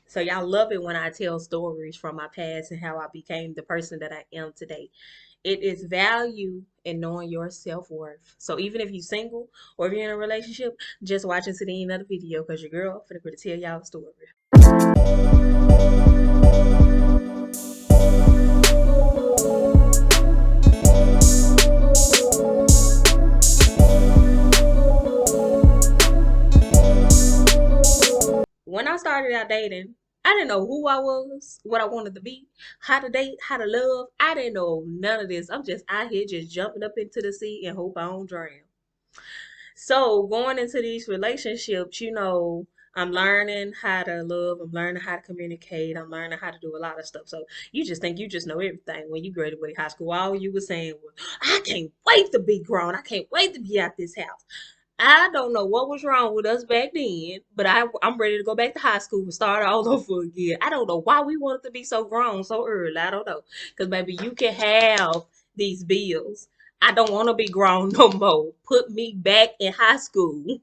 So y'all love it when I tell stories from my past and how I became the person that I am today. It is value in knowing your self-worth. So even if you're single or if you're in a relationship, just watch until the end of the video because your girl finna to tell y'all a story. When I started out dating, I didn't know who I was, what I wanted to be, how to date, how to love. I didn't know none of this. I'm just out here just jumping up into the sea and hope I don't drown. So going into these relationships, I'm learning how to love, I'm learning how to communicate, I'm learning how to do a lot of stuff. So you just think you just know everything when you graduated high school. All you were saying was, I can't wait to be grown. I can't wait to be out this house. I don't know what was wrong with us back then, but I'm ready to go back to high school and start all over again. I don't know why we wanted to be so grown so early. I don't know. Because, baby, you can have these bills. I don't want to be grown no more. Put me back in high school.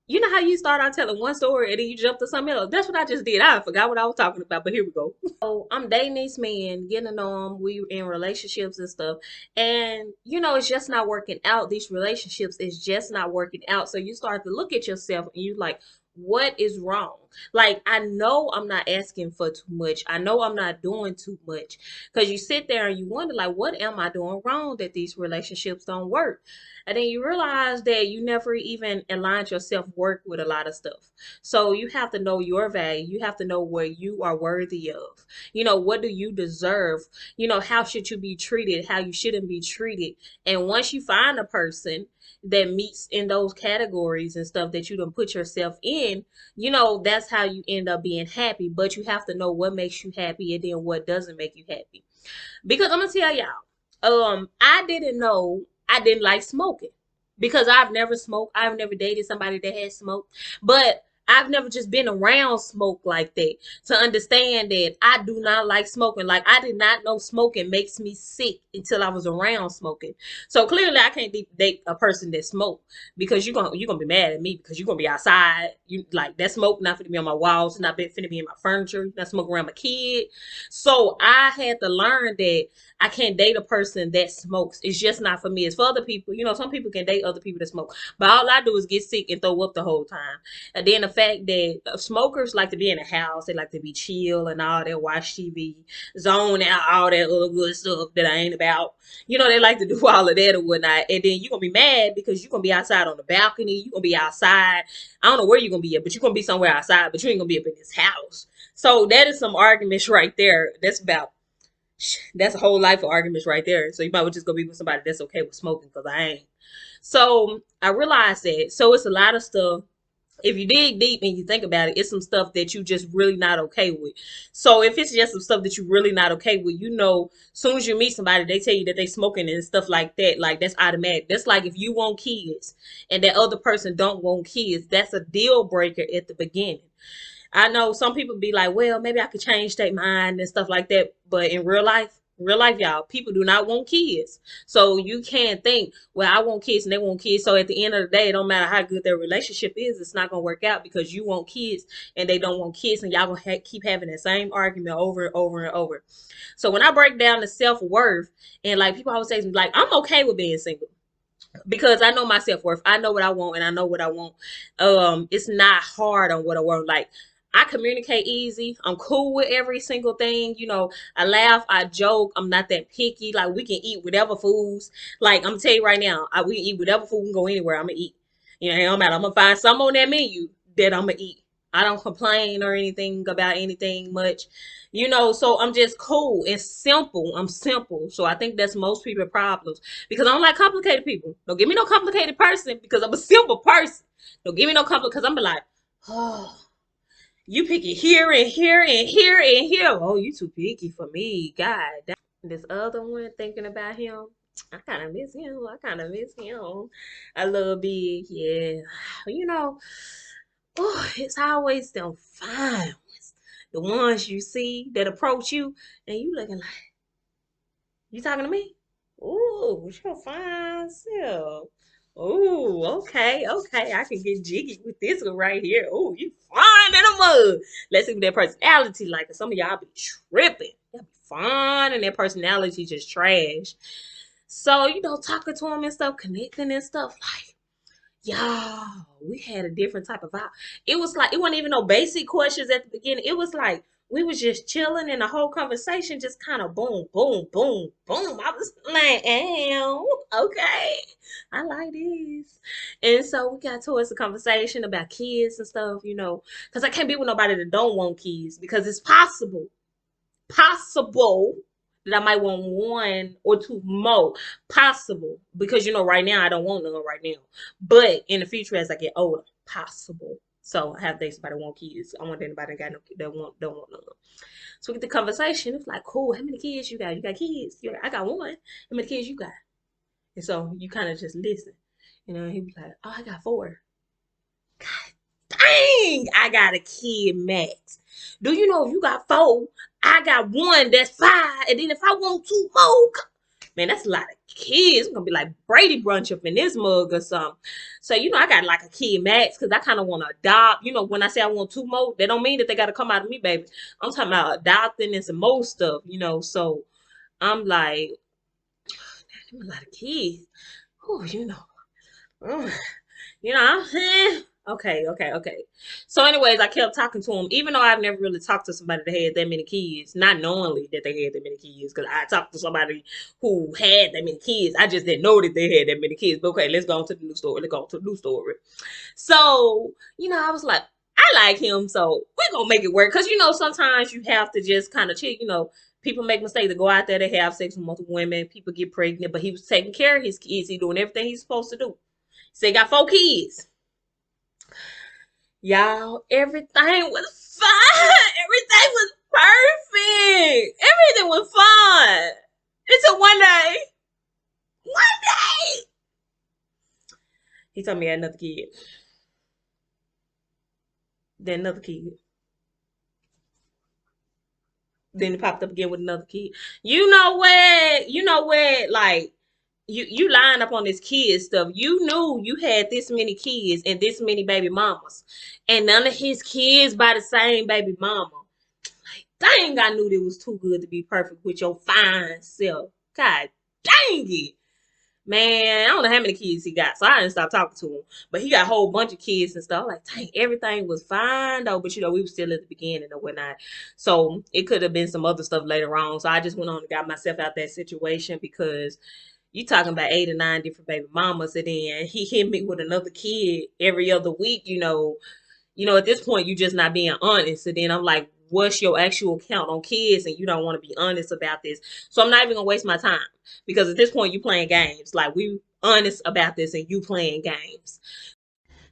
You know how you start out telling one story and then you jump to something else? That's what I just did. I forgot what I was talking about, but here we go. So I'm dating this man, getting to know him. We in relationships and stuff. And, it's just not working out. These relationships is just not working out. So you start to look at yourself and you like, what is wrong? Like, I know I'm not asking for too much. I know I'm not doing too much. Because you sit there and you wonder, like, what am I doing wrong that these relationships don't work? And then you realize that you never even aligned your self worth with a lot of stuff. So you have to know your value. You have to know what you are worthy of. What do you deserve? How should you be treated? How you shouldn't be treated. And once you find a person that meets in those categories and stuff that you don't put yourself in, that's how you end up being happy. But you have to know what makes you happy and then what doesn't make you happy. Because I'm gonna tell y'all, I didn't know I didn't like smoking because I've never smoked. I've never dated somebody that had smoked, but I've never just been around smoke like that to understand that I do not like smoking. Like I did not know smoking makes me sick until I was around smoking. So clearly I can't date a person that smoke because you're gonna be mad at me because you're gonna be outside. You like that smoke not finna be on my walls, not finna be in my furniture, not smoke around my kid. So I had to learn that I can't date a person that smokes. It's just not for me. It's for other people. Some people can date other people that smoke. But all I do is get sick and throw up the whole time. And then the fact that smokers like to be in the house, they like to be chill and all that, watch TV, zone out, all that other good stuff that I ain't about. They like to do all of that or whatnot. And then you're going to be mad because you're going to be outside on the balcony. You're going to be outside. I don't know where you're going to be at, but you're going to be somewhere outside, but you ain't going to be up in this house. So that is some arguments right there. That's a whole life of arguments right there. So you might well just go be with somebody that's okay with smoking because I ain't. So I realized that. So it's a lot of stuff. If you dig deep and you think about it, it's some stuff that you just really not okay with. So if it's just some stuff that you really not okay with, as soon as you meet somebody, they tell you that they smoking and stuff like that. Like that's automatic. That's like if you want kids and that other person don't want kids, that's a deal breaker at the beginning. I know some people be like, well, maybe I could change their mind and stuff like that. But in real life, y'all, people do not want kids. So you can't think, well, I want kids and they want kids. So at the end of the day, it don't matter how good their relationship is, it's not gonna work out because you want kids and they don't want kids, and y'all gonna keep having the same argument over and over and over. So when I break down the self worth, and like people always say, like I'm okay with being single because I know my self worth. I know what I want and I know what I want. It's not hard on what I want. Like I communicate easy. I'm cool with every single thing. I laugh, I joke. I'm not that picky. Like we can eat whatever foods. Like I'm gonna tell you right now, we can eat whatever food. We can go anywhere. I'm gonna eat. It don't matter. I'm gonna find some on that menu that I'm gonna eat. I don't complain or anything about anything much. So I'm just cool. It's simple. I'm simple. So I think that's most people's problems because I don't like complicated people. Don't give me no complicated person because I'm a simple person. Don't give me no complicated because I'm be like, oh, you picky here and here and here and here. Oh, you too picky for me. God damn. This other one, thinking about him, I kind of miss him. I kind of miss him. I love Big. Yeah. You know, oh, it's always them fine ones. The ones you see that approach you and you looking like, you talking to me? Ooh, your fine self. Oh, okay, okay. I can get jiggy with this one right here. Oh, you fine in a mug. Let's see what that personality like. 'Cause some of y'all be tripping. Y'all be fine and their personality just trash. So, talking to them and stuff, connecting and stuff, like, y'all, we had a different type of vibe. It was like, it wasn't even no basic questions at the beginning. It was like, we was just chilling and the whole conversation just kind of boom, boom, boom, boom. I was like, "Ew, okay, I like this." And so we got towards the conversation about kids and stuff, because I can't be with nobody that don't want kids because it's possible that I might want one or two more. Possible. Because right now I don't want none right now. But in the future as I get older, possible. So I have dates somebody want kids. I want anybody that got no that don't want none. So we get the conversation. It's like, cool, how many kids you got? You got kids? I got one. How many kids you got? And so you kind of just listen. He be like, oh, I got four. God dang, I got a kid max. Do you know if you got four, I got one that's five, and then if I want two more, man, that's a lot of kids. It's gonna be like Brady Brunch up in this mug or something. So I got like a kid max because I kind of want to adopt. When I say I want two more, that don't mean that they got to come out of me, baby. I'm talking about adopting and some more stuff. So I'm like, a lot of kids. Oh, Ugh. Okay, okay, okay. So, anyways, I kept talking to him, even though I've never really talked to somebody that had that many kids, not knowingly that they had that many kids, because I talked to somebody who had that many kids. I just didn't know that they had that many kids. But okay, let's go on to the new story. Let's go on to the new story. So, I was like, I like him, so we're gonna make it work. Because sometimes you have to just kind of check, people make mistakes. They go out there, they have sex with multiple women, people get pregnant, but he was taking care of his kids, he doing everything he's supposed to do. So he got four kids. Y'all, everything was fine. Everything was perfect. Everything was fine. Until one day, he told me he had another kid. Then another kid. Then he popped up again with another kid. You know what, like, you lying up on this kid stuff. You knew you had this many kids and this many baby mamas. And none of his kids by the same baby mama. Dang, I knew it was too good to be perfect with your fine self. God dang it. Man, I don't know how many kids he got, so I didn't stop talking to him. But he got a whole bunch of kids and stuff. Like, dang, everything was fine though. But we were still at the beginning or whatnot. So it could have been some other stuff later on. So I just went on and got myself out that situation because you talking about 8 or 9 different baby mamas, and then he hit me with another kid every other week, at this point, you just not being honest. And then I'm like, what's your actual count on kids? And you don't want to be honest about this. So I'm not even gonna waste my time because at this point you playing games. Like, we honest about this and you playing games.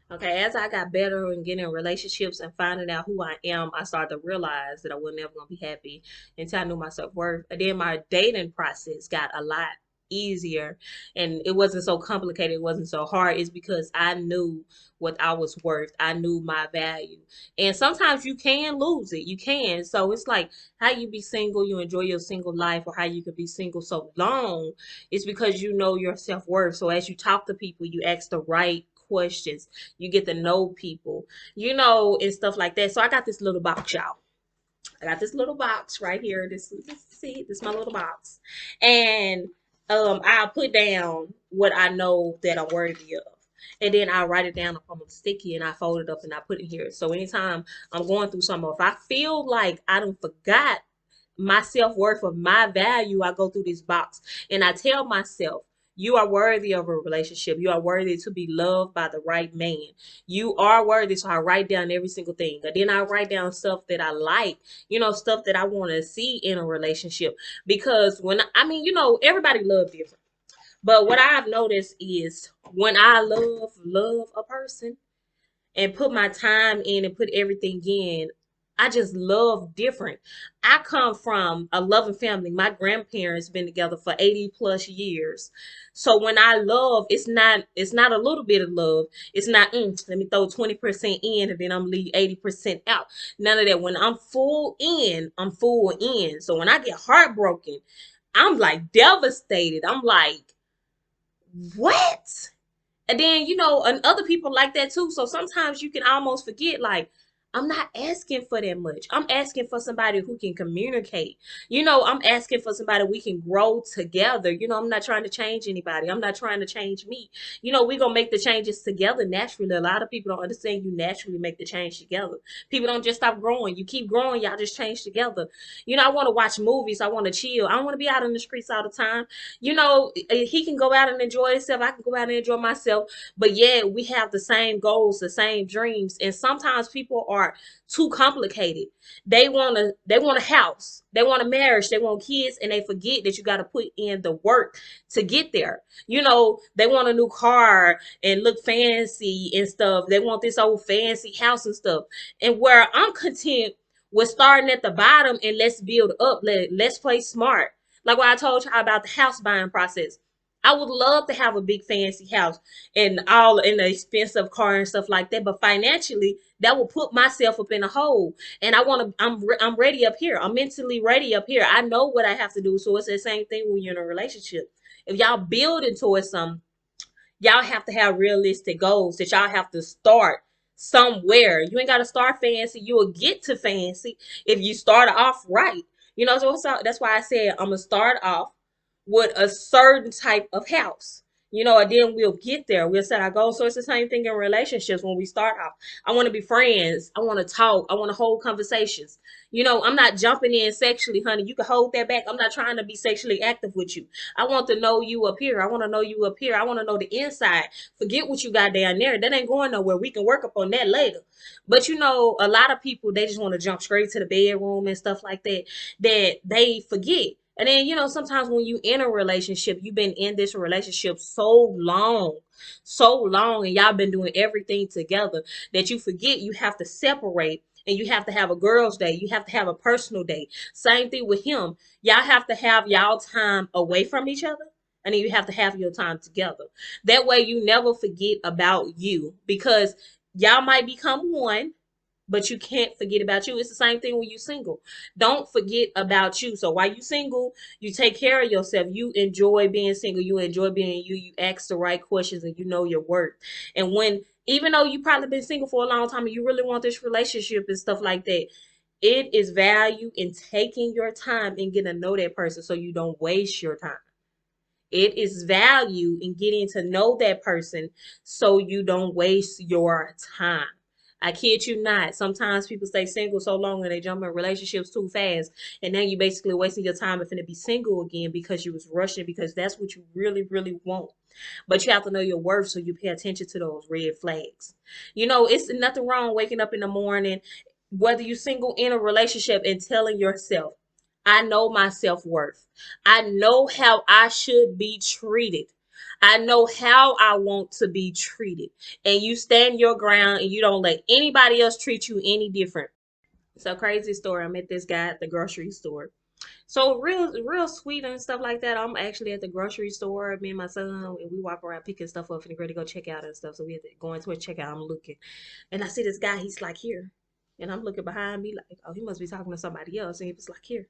Okay, as I got better and getting in relationships and finding out who I am, I started to realize that I was never gonna be happy until I knew my self-worth. And then my dating process got a lot easier and it wasn't so complicated, it wasn't so hard. It's because I knew what I was worth. I knew my value. And sometimes you can lose it. You can. So it's like how you be single, you enjoy your single life, or how you could be single so long. It's because you know your self-worth. So as you talk to people, you ask the right questions, you get to know people, and stuff like that. So I got this little box, y'all. I got this little box right here. This is my little box. And I'll put down what I know that I'm worthy of. And then I write it down up on a sticky and I fold it up and I put it here. So anytime I'm going through something, if I feel like I don't forgot my self-worth or my value, I go through this box and I tell myself, you are worthy of a relationship. You are worthy to be loved by the right man. You are worthy. So I write down every single thing. And then I write down stuff that I like, stuff that I want to see in a relationship. Because everybody love different. But what I've noticed is when I love a person and put my time in and put everything in, I just love different. I come from a loving family. My grandparents been together for 80 plus years. So when I love, it's not a little bit of love. It's not let me throw 20% in and then I'm leave 80% out. None of that. When I'm full in, I'm full in. So when I get heartbroken, I'm like devastated. I'm like, what? And then, and other people like that too. So sometimes you can almost forget, like, I'm not asking for that much. I'm asking for somebody who can communicate. I'm asking for somebody we can grow together. I'm not trying to change anybody. I'm not trying to change me. We're going to make the changes together naturally. A lot of people don't understand you naturally make the change together. People don't just stop growing. You keep growing, y'all just change together. I want to watch movies. I want to chill. I don't want to be out in the streets all the time. He can go out and enjoy himself. I can go out and enjoy myself. But yeah, we have the same goals, the same dreams. And sometimes people are too complicated. They want a house, they want a marriage, they want kids, and they forget that you got to put in the work to get there. They want a new car and look fancy and stuff. They want this old fancy house and stuff. And where I'm content with starting at the bottom and let's build up. Let's play smart. Like what I told you about the house buying process. I would love to have a big fancy house and all in the expensive car and stuff like that, but financially, that will put myself up in a hole. And I'm ready up here. I'm mentally ready up here. I know what I have to do. So it's the same thing when you're in a relationship. If y'all building towards something, y'all have to have realistic goals that y'all have to start somewhere. You ain't got to start fancy. You will get to fancy if you start off right. So that's why I said I'm gonna start off with a certain type of house. And then we'll get there. We'll set our goals. So it's the same thing in relationships when we start off. I want to be friends. I want to talk. I want to hold conversations. I'm not jumping in sexually, honey. You can hold that back. I'm not trying to be sexually active with you. I want to know you up here. I want to know you up here. I want to know the inside. Forget what you got down there. That ain't going nowhere. We can work up on that later. But a lot of people, they just want to jump straight to the bedroom and stuff like that, that they forget. And then, sometimes when you in a relationship, you've been in this relationship so long, and y'all been doing everything together that you forget you have to separate, and you have to have a girl's day. You have to have a personal day. Same thing with him. Y'all have to have y'all time away from each other, and then you have to have your time together. That way you never forget about you, because y'all might become one, but you can't forget about you. It's the same thing when you single. Don't forget about you. So while you single, you take care of yourself. You enjoy being single. You enjoy being you. You ask the right questions and you know your worth. And even though you probably been single for a long time and you really want this relationship and stuff like that, it is value in taking your time and getting to know that person so you don't waste your time. It is value in getting to know that person so you don't waste your time. I kid you not. Sometimes people stay single so long and they jump in relationships too fast. And now you basically wasting your time if to be single again because you was rushing, because that's what you really, really want. But you have to know your worth so you pay attention to those red flags. It's nothing wrong waking up in the morning, whether you single in a relationship, and telling yourself, I know my self-worth. I know how I should be treated. I know how I want to be treated. And you stand your ground and you don't let anybody else treat you any different. So crazy story. I met this guy at the grocery store. So real sweet and stuff like that. I'm actually at the grocery store. Me and my son, and we walk around picking stuff up and ready to go check out and stuff. So we had to go into a checkout. I'm looking, and I see this guy. He's like here, and I'm looking behind me like, oh, he must be talking to somebody else. And he was like here.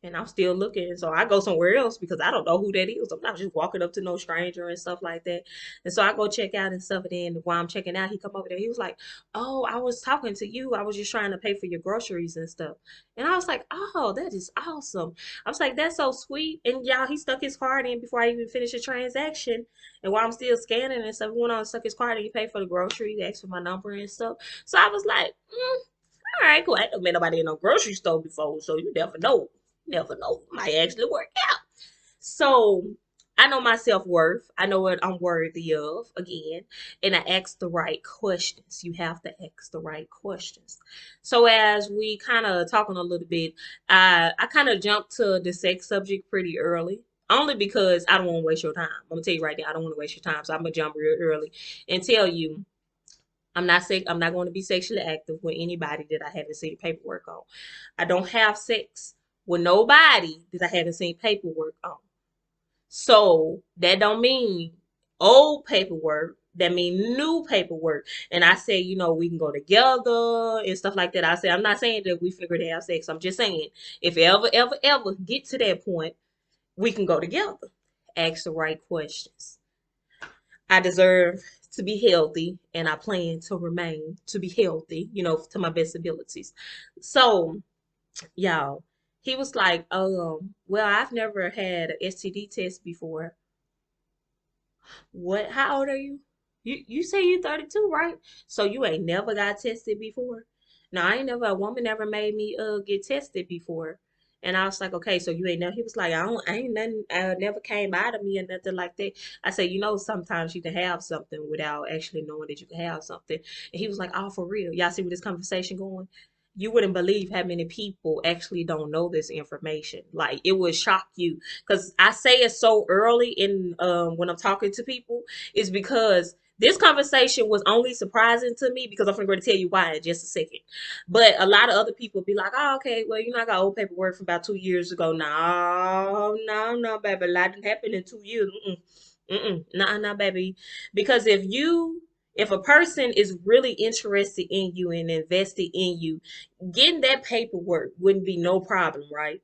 And I'm still looking. So I go somewhere else because I don't know who that is. I'm not just walking up to no stranger and stuff like that. And so I go check out and stuff. And then while I'm checking out, he come over there. He was like, oh, I was talking to you. I was just trying to pay for your groceries and stuff. And I was like, oh, that is awesome. I was like, that's so sweet. And y'all, he stuck his card in before I even finished the transaction. And while I'm still scanning and stuff, he went on and stuck his card and he paid for the groceries. He asked for my number and stuff. So I was like, all right, cool. I ain't never met nobody in no grocery store before. So you never know. Never know. Might actually work out. So I know my self-worth. I know what I'm worthy of, again. And I ask the right questions. You have to ask the right questions. So as we kind of talking a little bit, I kind of jumped to the sex subject pretty early. Only because I don't want to waste your time. I'm gonna tell you right now, I don't want to waste your time. So I'm gonna jump real early and tell you I'm not going to be sexually active with anybody that I haven't seen paperwork on. I don't have sex with nobody that I haven't seen paperwork on. So that don't mean old paperwork. That mean new paperwork. And I say, we can go together and stuff like that. I say, I'm not saying that we figure to have sex. I'm just saying, if you ever get to that point, we can go together. Ask the right questions. I deserve to be healthy, and I plan to remain to be healthy, to my best abilities. So, y'all, he was like, well, I've never had an STD test before. What? How old are you? You say you're 32, right? So you ain't never got tested before? No, I ain't never. A woman never made me get tested before. And I was like, okay, so you ain't never. He was like, I ain't nothing. Never came out of me or nothing like that. I said, sometimes you can have something without actually knowing that you can have something. And he was like, oh, for real? Y'all see where this conversation going? You wouldn't believe how many people actually don't know this information. Like, it would shock you, because I say it so early in when I'm talking to people, is because this conversation was only surprising to me, because I'm going to tell you why in just a second. But a lot of other people be like, oh, okay, well, I got old paperwork from about 2 years ago. No, no, no, baby, a lot didn't happen in 2 years. Nah, nah, baby. Because if a person is really interested in you and invested in you, getting that paperwork wouldn't be no problem, right?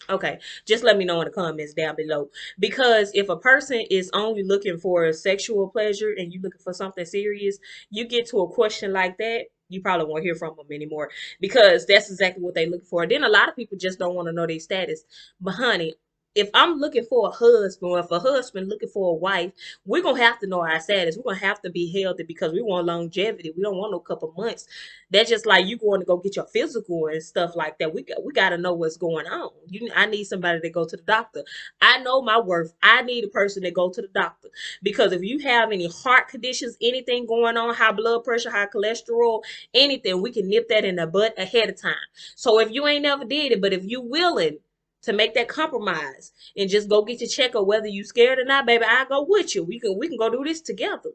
Okay, just let me know in the comments down below. Because if a person is only looking for sexual pleasure and you looking for something serious, you get to a question like that, you probably won't hear from them anymore, because that's exactly what they look for. Then a lot of people just don't want to know their status. But honey, if I'm looking for a husband, or if a husband looking for a wife, we're gonna have to know our status. We're gonna have to be healthy, because we want longevity. We don't want no couple months. That's just like you going to go get your physical and stuff like that. We got to know what's going on. I need somebody to go to the doctor. I know my worth. I need a person to go to the doctor, because if you have any heart conditions, anything going on, high blood pressure, high cholesterol, anything, we can nip that in the butt ahead of time. So if you ain't never did it, but if you willing to make that compromise and just go get your checkup, whether you scared or not, baby, I go with you. We can go do this together.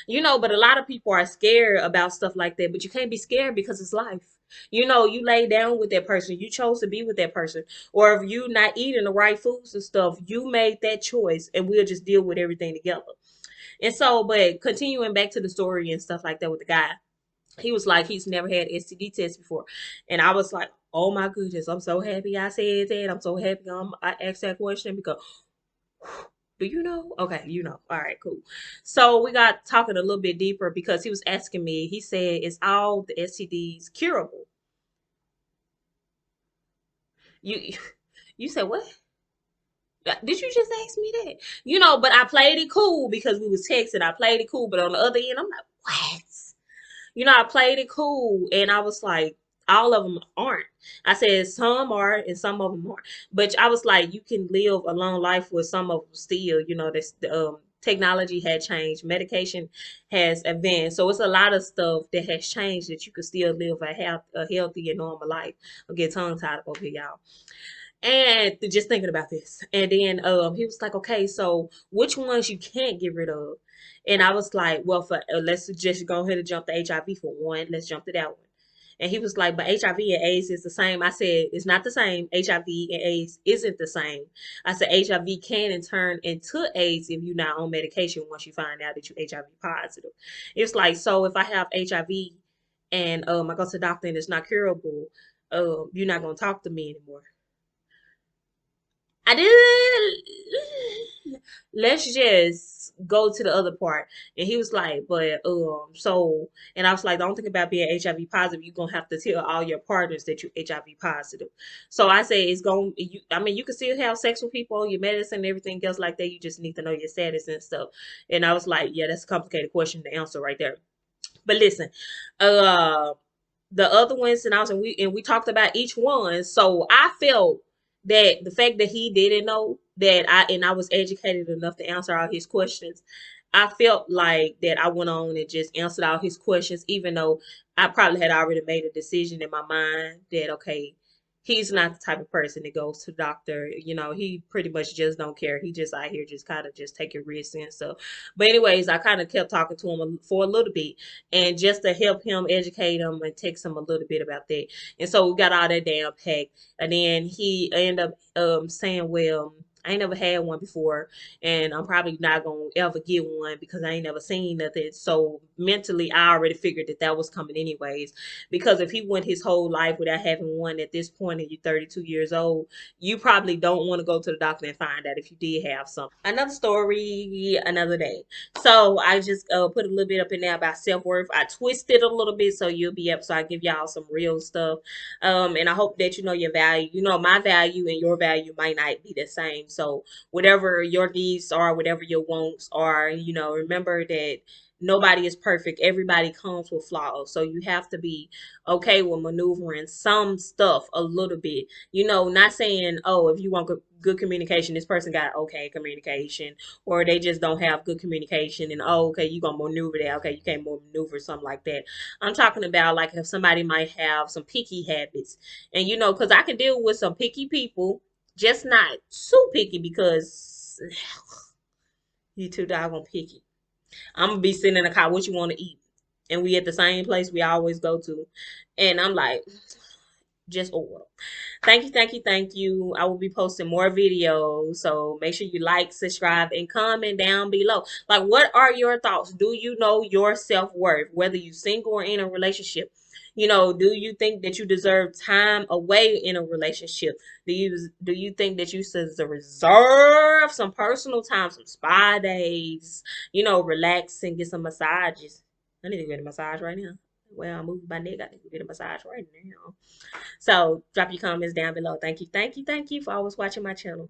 But a lot of people are scared about stuff like that. But you can't be scared, because it's life. You lay down with that person. You chose to be with that person. Or if you not eating the right foods and stuff, you made that choice, and we'll just deal with everything together. And so, but continuing back to the story and stuff like that with the guy, he was like, he's never had STD test before. And I was like, oh my goodness, I'm so happy I said that. I'm so happy I asked that question, because do you know? Okay, you know. All right, cool. So we got talking a little bit deeper, because he was asking me, he said, is all the STDs curable? You you said what? Did you just ask me that? But I played it cool, because we was texting. I played it cool, but on the other end, I'm like, what? I played it cool, and I was like, all of them aren't. I said some are and some of them aren't. But I was like, you can live a long life with some of them still. This technology had changed, medication has advanced, so it's a lot of stuff that has changed, that you can still live a healthy and normal life. I'll get tongue tied up over here, y'all. And just thinking about this. And then he was like, okay, so which ones you can't get rid of? And I was like, well, for let's just go ahead and jump to HIV for one. Let's jump to that one. And he was like, but HIV and AIDS is the same. I said, it's not the same. HIV and AIDS isn't the same. I said, HIV can in turn into AIDS if you're not on medication once you find out that you're HIV positive. It's like, so if I have HIV and I go to the doctor and it's not curable, you're not going to talk to me anymore. I did. Let's just go to the other part. And he was like, but so, and I was like, don't think about being HIV positive. You're gonna have to tell all your partners that you're HIV positive. So I say it's going I mean, you can still have sex with people, your medicine and everything else like that. You just need to know your status and stuff. And I was like, yeah, that's a complicated question to answer right there. But listen, uh the other ones, and we talked about each one. So I felt that the fact that he didn't know that I was educated enough to answer all his questions, I felt like that I went on and just answered all his questions, even though I probably had already made a decision in my mind that okay, he's not the type of person that goes to the doctor. He pretty much just don't care. He just out here just kind of just taking risks and stuff. But anyways, I kind of kept talking to him for a little bit, and just to help him, educate him, and text him a little bit about that. And so we got all that down packed. And then he ended up saying, well, I ain't never had one before, and I'm probably not gonna ever get one because I ain't never seen nothing. So mentally, I already figured that that was coming anyways. Because if he went his whole life without having one at this point, and you're 32 years old, you probably don't want to go to the doctor and find out if you did have something. Another story, another day. So I just put a little bit up in there about self worth. I twisted a little bit so you'll be up. So I give y'all some real stuff. And I hope that you know your value. You know, my value and your value might not be the same. So whatever your needs are, whatever your wants are, you know, remember that nobody is perfect. Everybody comes with flaws. So you have to be okay with maneuvering some stuff a little bit. You know, not saying, oh, if you want good communication, this person got okay communication, or they just don't have good communication, and oh, okay, you gonna maneuver that. Okay, you can't maneuver something like that. I'm talking about like if somebody might have some picky habits, and you know, because I can deal with some picky people, just not too picky because you too doggone picky. I'm gonna be sitting in the car. What you want to eat? And we at the same place we always go to, and I'm like, just order. Thank you, thank you, thank you. I will be posting more videos, so make sure you like, subscribe, and comment down below. Like, what are your thoughts? Do you know your self-worth, whether you single or in a relationship? You know, do you think that you deserve time away in a relationship? Do you think that you should reserve some personal time, some spa days, you know, relax and get some massages? I need to get a massage right now. Well, I'm moving my neck. I need to get a massage right now. So drop your comments down below. Thank you, thank you, thank you for always watching my channel.